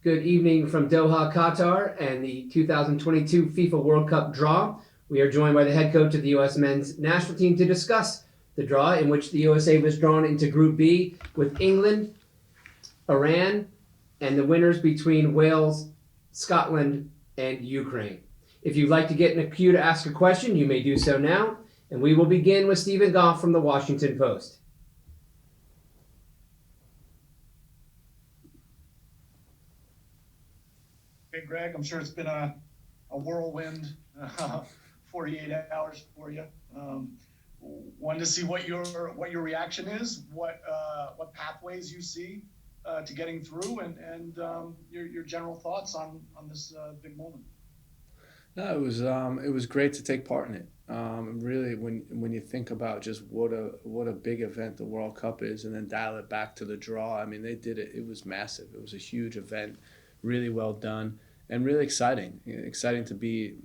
Good evening from Doha, Qatar, and the 2022 FIFA World Cup draw. We are joined by the head coach of the U.S. men's national team to discuss the draw in which the USA was drawn into Group B with England, Iran, and the winners between Wales, Scotland, and Ukraine. If you'd like to get in a queue to ask a question, you may do so now, and we will begin with Stephen Goff from the Washington Post. Hey, Greg, I'm sure it's been a whirlwind 48 hours for you. Wanted to see what your reaction is, what pathways you see to getting through, and your general thoughts on this big moment. No, it was great to take part in it. Really, when you think about just what a big event the World Cup is, and then dial it back to the draw. I mean, they did it. It was massive. It was a huge event, really well done, and really exciting. Exciting to be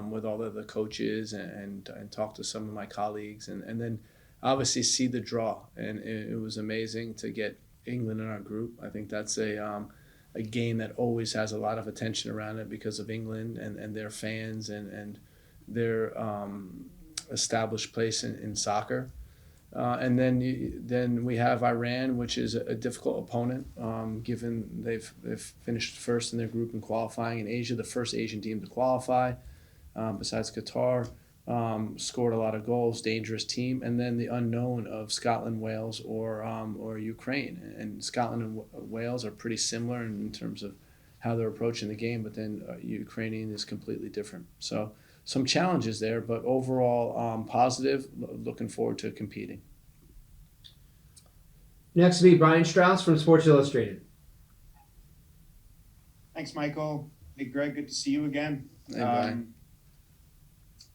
with all of the coaches and talk to some of my colleagues, and then obviously see the draw. And it was amazing to get England in our group. I think that's a game that always has a lot of attention around it because of England and their fans and their established place in soccer. And then we have Iran, which is a difficult opponent, given they've finished first in their group in qualifying in Asia, the first Asian team to qualify, besides Qatar. Scored a lot of goals, dangerous team, and then the unknown of Scotland, Wales, or Ukraine. And Scotland and Wales are pretty similar in terms of how they're approaching the game, but then Ukrainian is completely different. So some challenges there, but overall positive. Looking forward to competing. Next will be Brian Strauss from Sports Illustrated. Thanks, Michael. Hey, Greg, good to see you again. Hey, Brian.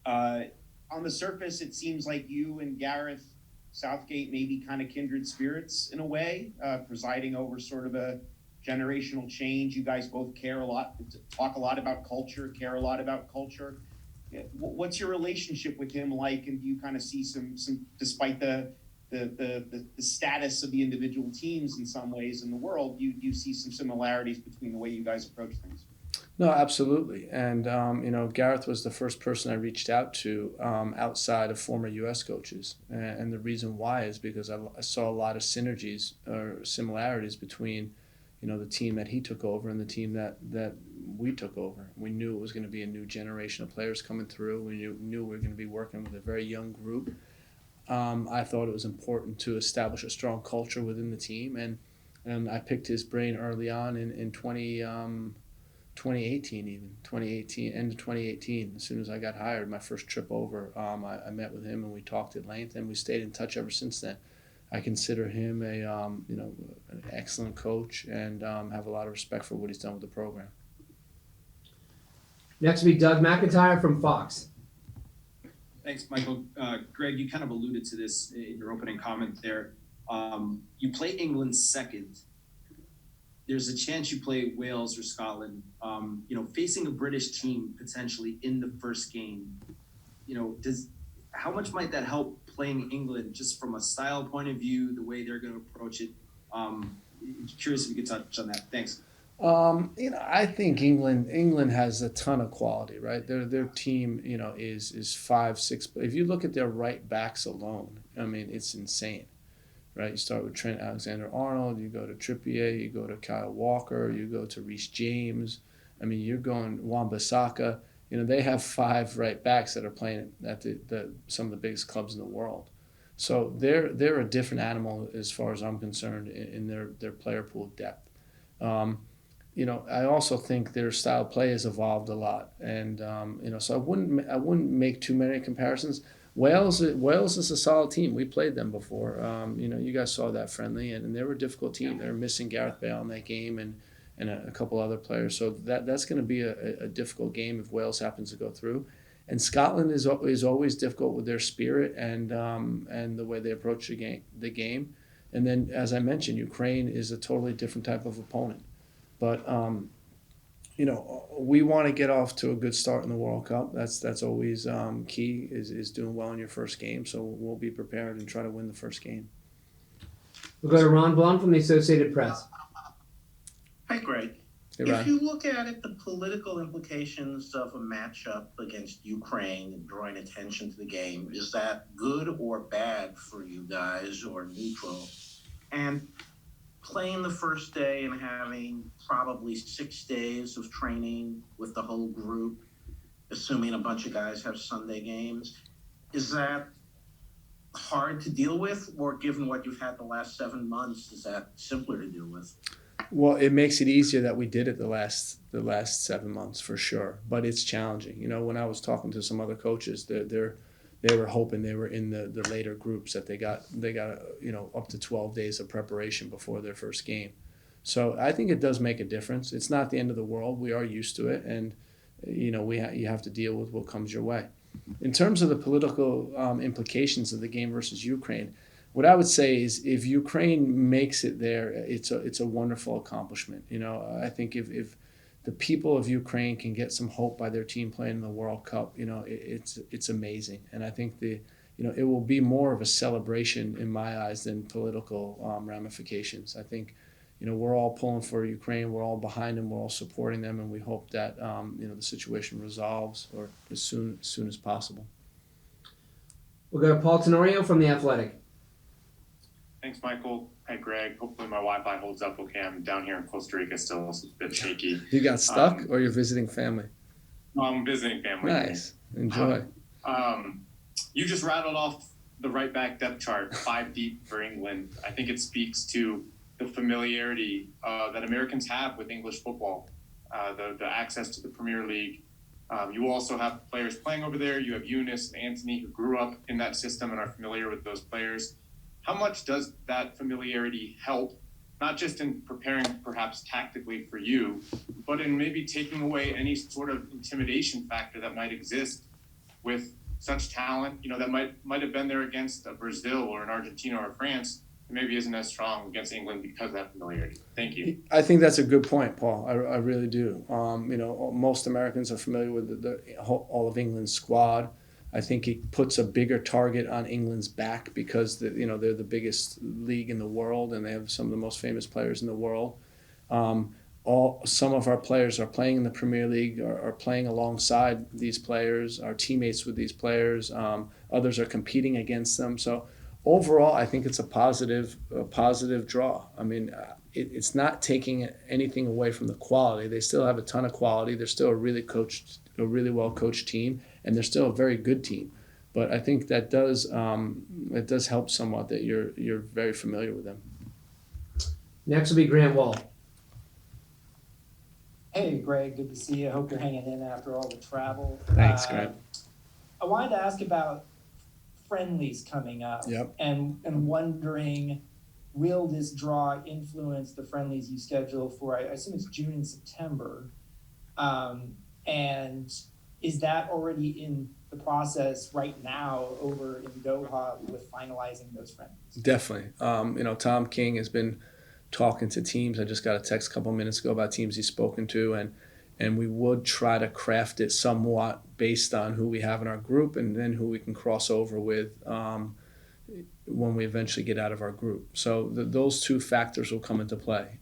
On the surface, it seems like you and Gareth Southgate may be kind of kindred spirits in a way, presiding over sort of a generational change. You guys both care a lot, talk a lot about culture, care a lot about culture. What's your relationship with him like? And do you kind of see some despite the status of the individual teams in some ways in the world, you see some similarities between the way you guys approach things? No, absolutely. And, Gareth was the first person I reached out to outside of former U.S. coaches. And the reason why is because I saw a lot of synergies or similarities between, the team that he took over and the team that we took over. We knew it was going to be a new generation of players coming through. We knew we were going to be working with a very young group. I thought it was important to establish a strong culture within the team. And I picked his brain early on in 2018 even, end of 2018. As soon as I got hired, my first trip over, I met with him and we talked at length, and we stayed in touch ever since then. I consider him an excellent coach and have a lot of respect for what he's done with the program. Next will be Doug McIntyre from Fox. Thanks, Michael. Greg, you kind of alluded to this in your opening comment there. You play England second. There's a chance you play Wales or Scotland. Facing a British team potentially in the first game, how much might that help playing England just from a style point of view, the way they're going to approach it? Curious if you could touch on that. Thanks. I think England has a ton of quality, right? Their team, is 5, 6. If you look at their right backs alone, I mean, it's insane. Right, you start with Trent Alexander-Arnold, you go to Trippier, you go to Kyle Walker, you go to Reece James. I mean, you're going Wan-Bissaka. They have 5 right backs that are playing at some of the biggest clubs in the world. So they're a different animal as far as I'm concerned in their player pool depth. I also think their style of play has evolved a lot, and so I wouldn't make too many comparisons. Wales is a solid team. We played them before. You guys saw that friendly, and they were a difficult team. They were missing Gareth Bale in that game and a couple other players. So that's going to be a difficult game if Wales happens to go through. And Scotland is always difficult with their spirit and the way they approach the game. And then, as I mentioned, Ukraine is a totally different type of opponent. But we want to get off to a good start in the World Cup. That's always key is doing well in your first game. So we'll be prepared and try to win the first game. We'll go to Ron Blum from the Associated Press. Hi, Greg. Iran. If you look at it, the political implications of a matchup against Ukraine and drawing attention to the game, is that good or bad for you guys, or neutral? And playing the first day and having probably 6 days of training with the whole group, assuming a bunch of guys have Sunday games, is that hard to deal with? Or given what you've had the last 7 months, is that simpler to deal with? Well, it makes it easier that we did it the last 7 months for sure, but it's challenging. You know, when I was talking to some other coaches, they were hoping they were in the later groups, that they got up to 12 days of preparation before their first game. So I think it does make a difference. It's not the end of the world. We are used to it, and you have to deal with what comes your way. In terms of the political implications of the game versus Ukraine, what I would say is if Ukraine makes it there, it's a wonderful accomplishment. You know, I think if the people of Ukraine can get some hope by their team playing in the World Cup, it's amazing. And I think it will be more of a celebration in my eyes than political ramifications. I think, we're all pulling for Ukraine, we're all behind them, we're all supporting them, and we hope that the situation resolves or as soon as possible. We'll go to Paul Tenorio from The Athletic. Thanks, Michael. Hi, Greg. Hopefully my Wi-Fi holds up okay. I'm down here in Costa Rica still, so it's a bit shaky. You got stuck, or you're visiting family? I'm visiting family. Nice. Enjoy. You just rattled off the right back depth chart, 5 deep for England. I think it speaks to the familiarity that Americans have with English football, the access to the Premier League. You also have players playing over there. You have Eunice and Anthony, who grew up in that system and are familiar with those players. How much does that familiarity help, not just in preparing perhaps tactically for you, but in maybe taking away any sort of intimidation factor that might exist with such talent, that might have been there against Brazil or an Argentina or France, and maybe isn't as strong against England because of that familiarity? Thank you. I think that's a good point, Paul. I really do. Most Americans are familiar with all of England's squad. I think it puts a bigger target on England's back because they're the biggest league in the world and they have some of the most famous players in the world. Some of our players are playing in the Premier League, are playing alongside these players, are teammates with these players. Others are competing against them. So overall, I think it's a positive draw. I mean, it's not taking anything away from the quality. They still have a ton of quality. They're still a really well coached team, and they're still a very good team. But I think that does help somewhat that you're very familiar with them. Next will be Grant Wall. Hey, Greg, good to see you. I hope you're hanging in after all the travel. Thanks, Grant. I wanted to ask about friendlies coming up. Yep. And wondering, will this draw influence the friendlies you schedule for, I assume it's June and September. And is that already in the process right now over in Doha with finalizing those friendlies? Definitely. Tom King has been talking to teams. I just got a text a couple minutes ago about teams he's spoken to, and we would try to craft it somewhat based on who we have in our group and then who we can cross over with when we eventually get out of our group. So those two factors will come into play.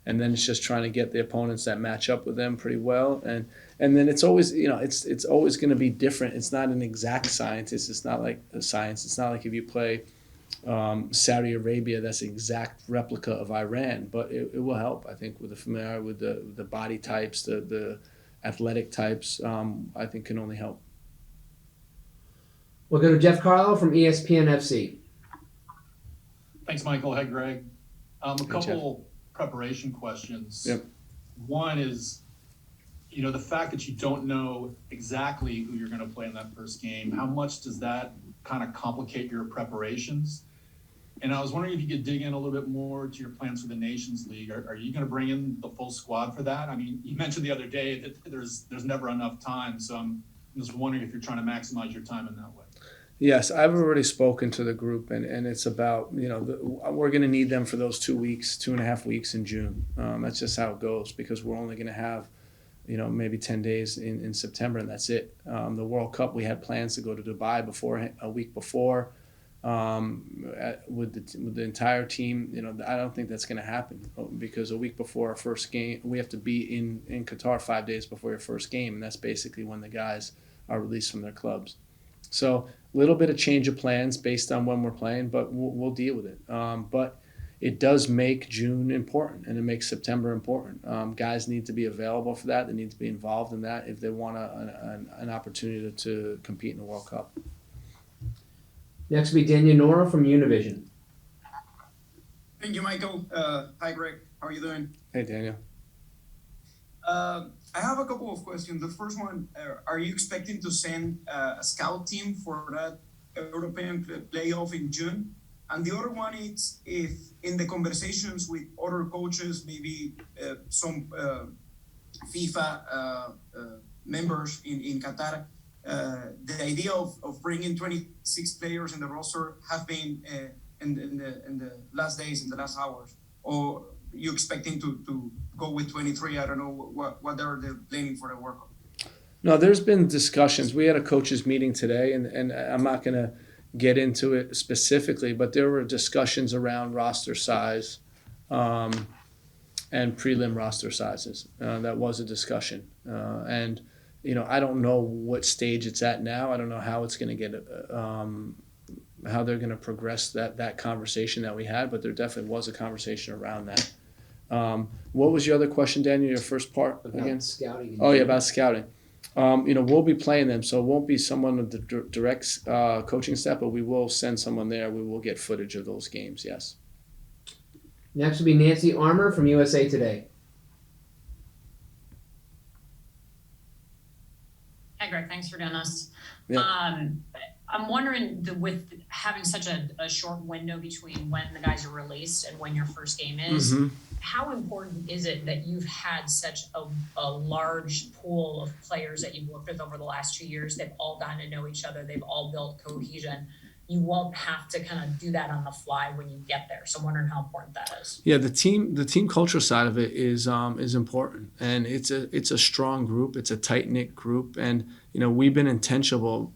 And then it's just trying to get the opponents that match up with them pretty well. And then it's always, it's always going to be different. It's not an exact science. It's not like a science. It's not like if you play Saudi Arabia, that's an exact replica of Iran, but it will help, I think, with the familiarity with the body types, the athletic types, I think can only help. We'll go to Jeff Carlo from ESPN FC. Thanks, Michael. Hey, Greg. A Jeff. couple preparation questions. Yep. One is, the fact that you don't know exactly who you're going to play in that first game, how much does that kind of complicate your preparations? And I was wondering if you could dig in a little bit more to your plans for the Nations League. Are you going to bring in the full squad for that? I mean, you mentioned the other day that there's never enough time, so I'm just wondering if you're trying to maximize your time in that way. Yes, I've already spoken to the group, and it's about, we're going to need them for those 2 weeks, 2.5 weeks in June. That's just how it goes because we're only going to have, maybe 10 days in September, and that's it. The World Cup, we had plans to go to Dubai a week before. with the entire team. I don't think that's going to happen because a week before our first game, we have to be in Qatar 5 days before your first game, and that's basically when the guys are released from their clubs. So a little bit of change of plans based on when we're playing, but we'll deal with it. But it does make June important, and it makes September important. Guys need to be available for that. They need to be involved in that if they want an opportunity to compete in the World Cup. Next will be Daniel Nora from Univision. Thank you, Michael. Hi, Greg. How are you doing? Hey, Daniel. I have a couple of questions. The first one, are you expecting to send a scout team for that European playoff in June? And the other one is if in the conversations with other coaches, maybe some FIFA members in Qatar, the idea of bringing 26 players in the roster have been in the last days, in the last hours, or you expecting to go with 23? I don't know what they're planning for the World Cup. No, there's been discussions. We had a coaches meeting today, and I'm not going to get into it specifically, but there were discussions around roster size and prelim roster sizes. That was a discussion. And I don't know what stage it's at now. I don't know how it's going to get, how they're going to progress that conversation that we had, but there definitely was a conversation around that. What was your other question, Daniel? Your first part again? About scouting. Oh, yeah, about scouting. We'll be playing them, so it won't be someone with the direct coaching staff, but we will send someone there. We will get footage of those games, yes. Next will be Nancy Armour from USA Today. Hi, Greg. Thanks for doing this. Yeah. I'm wondering, with having such a short window between when the guys are released and when your first game is, how important is it that you've had such a large pool of players that you've worked with over the last 2 years? They've all gotten to know each other. They've all built cohesion. You won't have to kind of do that on the fly when you get there. So I'm wondering how important that is. Yeah, the team culture side of it is important, and it's a strong group. It's a tight knit group, and we've been intentional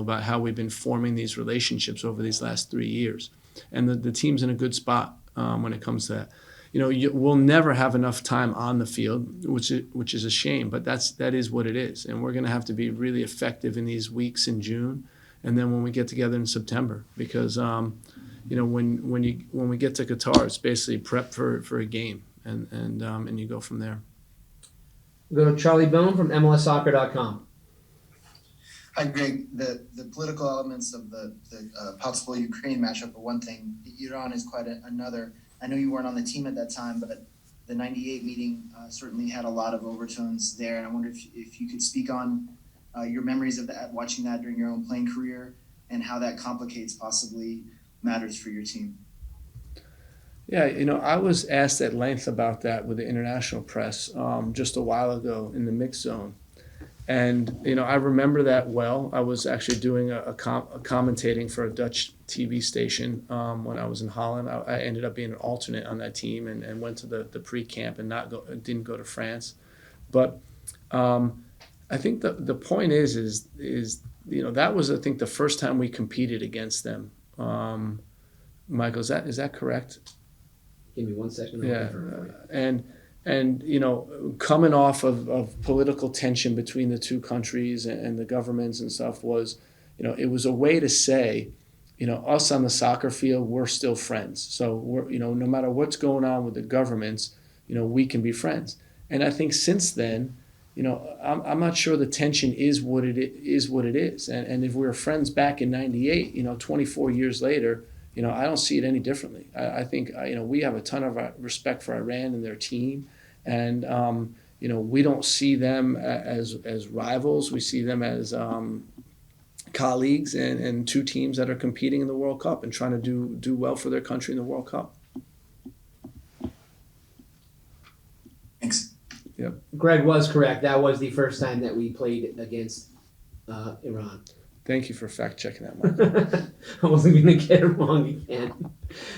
about how we've been forming these relationships over these last 3 years, and the team's in a good spot when it comes to that. We'll never have enough time on the field, which is a shame, but that is what it is, and we're going to have to be really effective in these weeks in June. And then when we get together in September, because when we get to Qatar, it's basically prep for a game, and you go from there. We'll go to Charlie Bone from MLSsoccer.com. Hi, Greg. The political elements of the possible Ukraine matchup are one thing. Iran is quite another. I know you weren't on the team at that time, but the '98 meeting certainly had a lot of overtones there. And I wonder if you could speak on your memories of that, watching that during your own playing career, and how that complicates possibly matters for your team. Yeah, I was asked at length about that with the international press just a while ago in the mixed zone. And, I remember that well. I was actually doing a commentating for a Dutch TV station when I was in Holland. I ended up being an alternate on that team and went to the pre-camp and didn't go to France. But I think the point is that was, I think, the first time we competed against them. Michael, is that correct? Give me 1 second. Yeah, and coming off of political tension between the two countries and the governments and stuff was, it was a way to say, us on the soccer field, we're still friends. So we're, no matter what's going on with the governments, we can be friends. And I think since then, I'm not sure the tension is what it is. And if we were friends back in '98, 24 years later, I don't see it any differently. I think, we have a ton of respect for Iran and their team. And, we don't see them as rivals. We see them as colleagues and two teams that are competing in the World Cup and trying to do well for their country in the World Cup. Thanks. Yep. Greg was correct. That was the first time that we played against Iran. Thank you for fact checking that, Mike. I wasn't going to get it wrong again.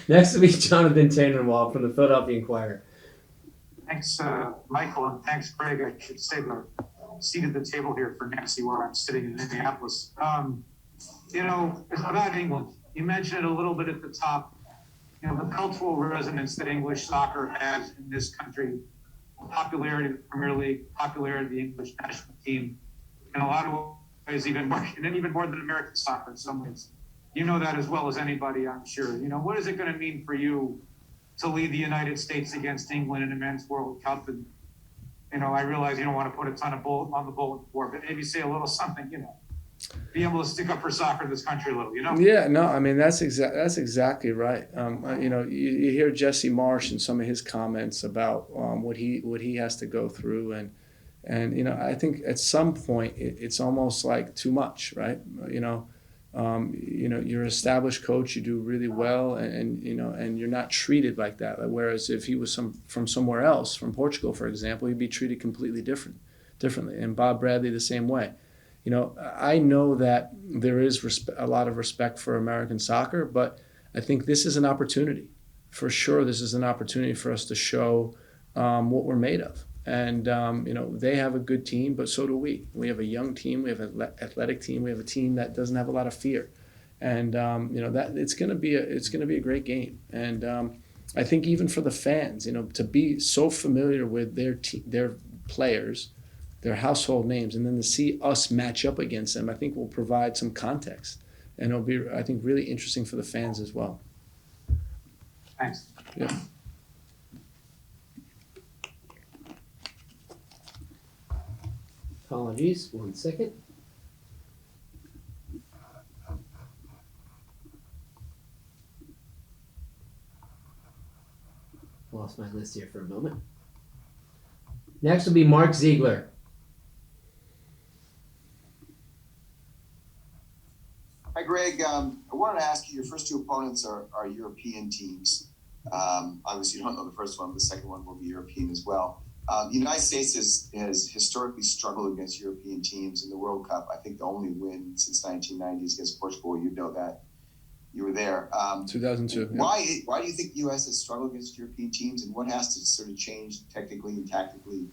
Next will be Jonathan Tannenwald from the Philadelphia Inquirer. Thanks, Michael, and thanks, Greg. I should say the seat at the table here for Nancy while I'm sitting in Minneapolis. you know, it's about England. You mentioned it a little bit at the top. You know, the cultural resonance that English soccer has in this country, popularity of the Premier League, popularity of the English national team, in a lot of ways even more than American soccer in some ways. You know that as well as anybody, I'm sure. You know, what is it going to mean for you to lead the United States against England in the Men's World Cup? And, you know, I realize you don't want to put a ton of on the bulletin board, but maybe say a little something, you know, be able to stick up for soccer in this country a little, you know? Yeah, no, I mean that's exactly right. You know, you hear Jesse Marsh and some of his comments about what he has to go through, and you know, I think at some point it's almost like too much, right? You know, you're an established coach, you do really well, and you know, and you're not treated like that. Whereas if he was from somewhere else, from Portugal, for example, he'd be treated completely differently. And Bob Bradley the same way. You know, I know that there is a lot of respect for American soccer, but I think this is an opportunity. For sure, this is an opportunity for us to show what we're made of. And, you know, they have a good team, but so do we. We have a young team. We have an athletic team. We have a team that doesn't have a lot of fear. And, you know, that it's going to be a great game. And I think even for the fans, you know, to be so familiar with their players, their household names, and then to see us match up against them, I think will provide some context. And it'll be, I think, really interesting for the fans as well. Thanks. Yeah. Apologies, 1 second. Lost my list here for a moment. Next will be Mark Ziegler. Hi, Greg. I wanted to ask you, your first two opponents are European teams. Obviously, you don't know the first one, but the second one will be European as well. The United States has historically struggled against European teams in the World Cup. I think the only win since 1990 is against Portugal. You know that. You were there. 2002. Yeah. Why do you think the U.S. has struggled against European teams, and what has to sort of change technically and tactically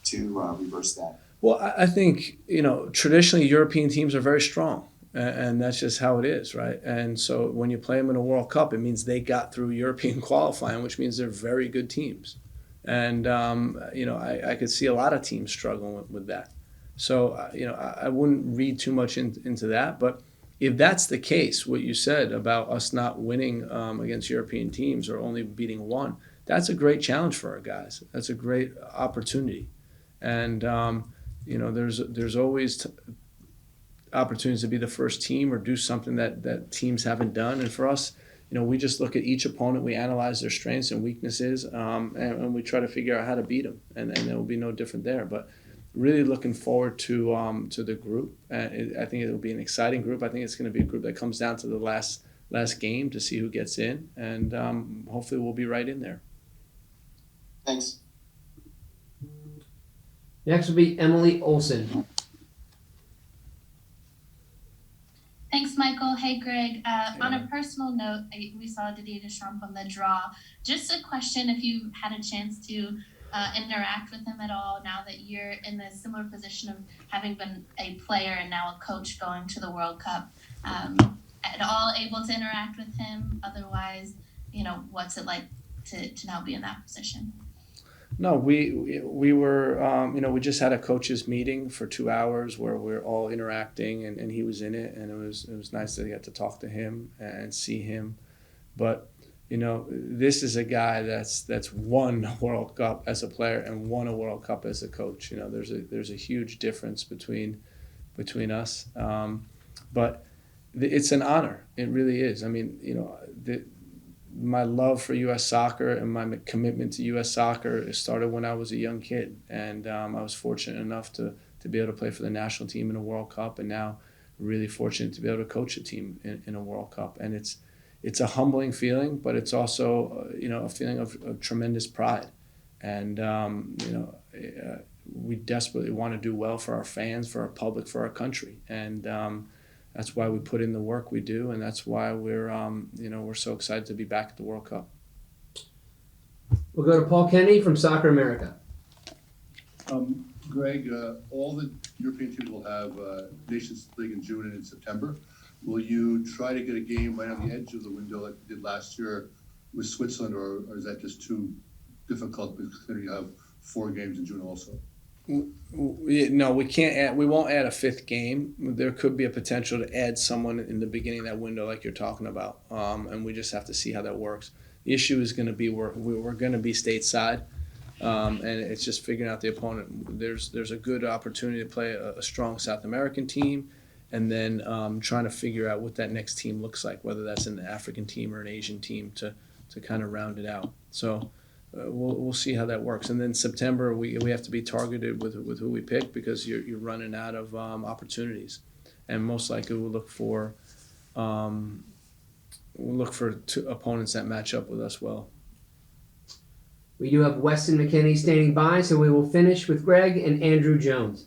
to reverse that? Well, I think, you know, traditionally European teams are very strong. And that's just how it is, right? And so when you play them in a World Cup, it means they got through European qualifying, which means they're very good teams. And, you know, I could see a lot of teams struggling with that. So, you know, I wouldn't read too much into that. But if that's the case, what you said about us not winning against European teams or only beating one, that's a great challenge for our guys. That's a great opportunity. And, you know, there's always opportunities to be the first team or do something that teams haven't done. And for us, you know, we just look at each opponent, we analyze their strengths and weaknesses, and we try to figure out how to beat them. And it will be no different there. But really looking forward to the group. I think it will be an exciting group. I think it's going to be a group that comes down to the last game to see who gets in. And hopefully we'll be right in there. Thanks. Next will be Emily Olson. Thanks, Michael. Hey, Greg. On a personal note, we saw Didier Deschamps on the draw. Just a question, if you had a chance to interact with him at all now that you're in the similar position of having been a player and now a coach going to the World Cup, at all able to interact with him? Otherwise, you know, what's it like to now be in that position? No, we were, you know, we just had a coaches meeting for 2 hours where we're all interacting, and he was in it, and it was nice to get to talk to him and see him. But, you know, this is a guy that's won a World Cup as a player and won a World Cup as a coach. You know, there's a huge difference between us, but it's an honor. It really is. I mean, you know, my love for U.S. soccer and my commitment to U.S. soccer started when I was a young kid, and I was fortunate enough to be able to play for the national team in a World Cup, and now really fortunate to be able to coach a team in a World Cup. And it's a humbling feeling, but it's also you know, a feeling of tremendous pride. And you know, we desperately want to do well for our fans, for our public, for our country, and that's why we put in the work we do, and that's why we're so excited to be back at the World Cup. We'll go to Paul Kennedy from Soccer America. Greg, all the European teams will have Nations League in June and in September. will you try to get a game right on the edge of the window like we did last year with Switzerland, or is that just too difficult because you have 4 games in June also? No, we can't add. We won't add a 5th game. There could be a potential to add someone in the beginning of that window, like you're talking about, and we just have to see how that works. The issue is going to be we're going to be stateside, and it's just figuring out the opponent. There's a good opportunity to play a strong South American team, and then trying to figure out what that next team looks like, whether that's an African team or an Asian team to kind of round it out. So. We'll see how that works, and then September we have to be targeted with who we pick because you're running out of opportunities, and most likely we'll look for two opponents that match up with us well. We do have Weston McKinney standing by, so we will finish with Gregg and Andrew Jones.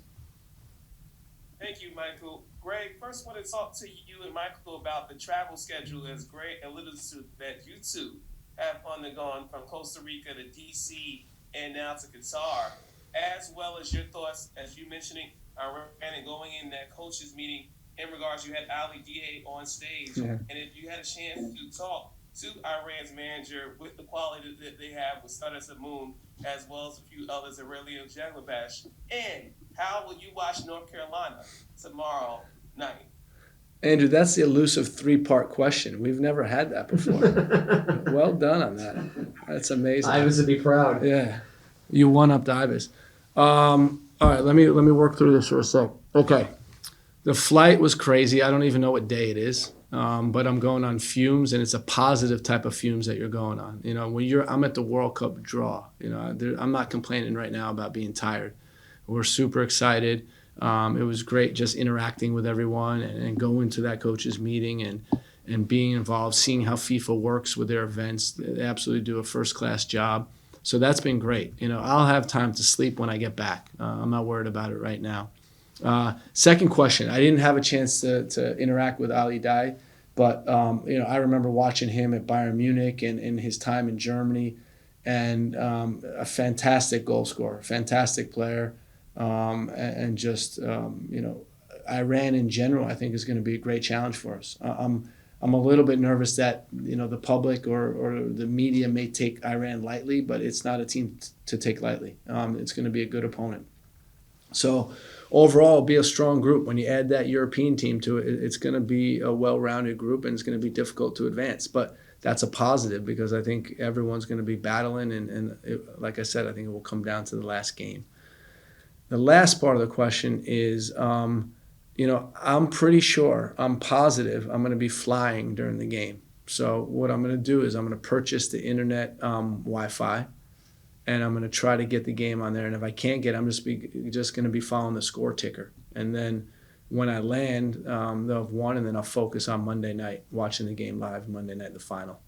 Thank you, Michael. Gregg, first want to talk to you and Michael about the travel schedule as Gregg alluded to that you two have undergone from Costa Rica to DC and now to Qatar, as well as your thoughts, as you mentioning Iran and going in that coaches meeting in regards, you had Ali Dié on stage, and if you had a chance to talk to Iran's manager with the quality that they have with Sada Samoon, as well as a few others, Aurelio Jaglabash, and how will you watch North Carolina tomorrow night? Andrew, that's the elusive 3-part question. We've never had that before. Well done on that. That's amazing. Ibis would be proud. Yeah, you one-upped Ibis. All right, let me work through this for a sec. Okay, the flight was crazy. I don't even know what day it is, but I'm going on fumes, and it's a positive type of fumes that you're going on. You know, I'm at the World Cup draw. You know, I'm not complaining right now about being tired. We're super excited. It was great just interacting with everyone and going to that coaches meeting and being involved, seeing how FIFA works with their events. They absolutely do a first-class job. So that's been great. You know, I'll have time to sleep when I get back. I'm not worried about it right now. Second question, I didn't have a chance to interact with Ali Dié, but you know, I remember watching him at Bayern Munich and in his time in Germany, and a fantastic goal scorer, fantastic player. And just you know, Iran in general, I think is going to be a great challenge for us. I'm a little bit nervous that, you know, the public or the media may take Iran lightly, but it's not a team to take lightly. It's going to be a good opponent. So overall, it'll be a strong group. When you add that European team to it, it's going to be a well-rounded group, and it's going to be difficult to advance. But that's a positive because I think everyone's going to be battling, and like I said, I think it will come down to the last game. The last part of the question is, you know, I'm pretty sure, I'm positive I'm going to be flying during the game. So what I'm going to do is I'm going to purchase the internet Wi-Fi, and I'm going to try to get the game on there. And if I can't get it, I'm just going to be following the score ticker. And then when I land, they'll have won, and then I'll focus on Monday night, watching the game live Monday night, the final.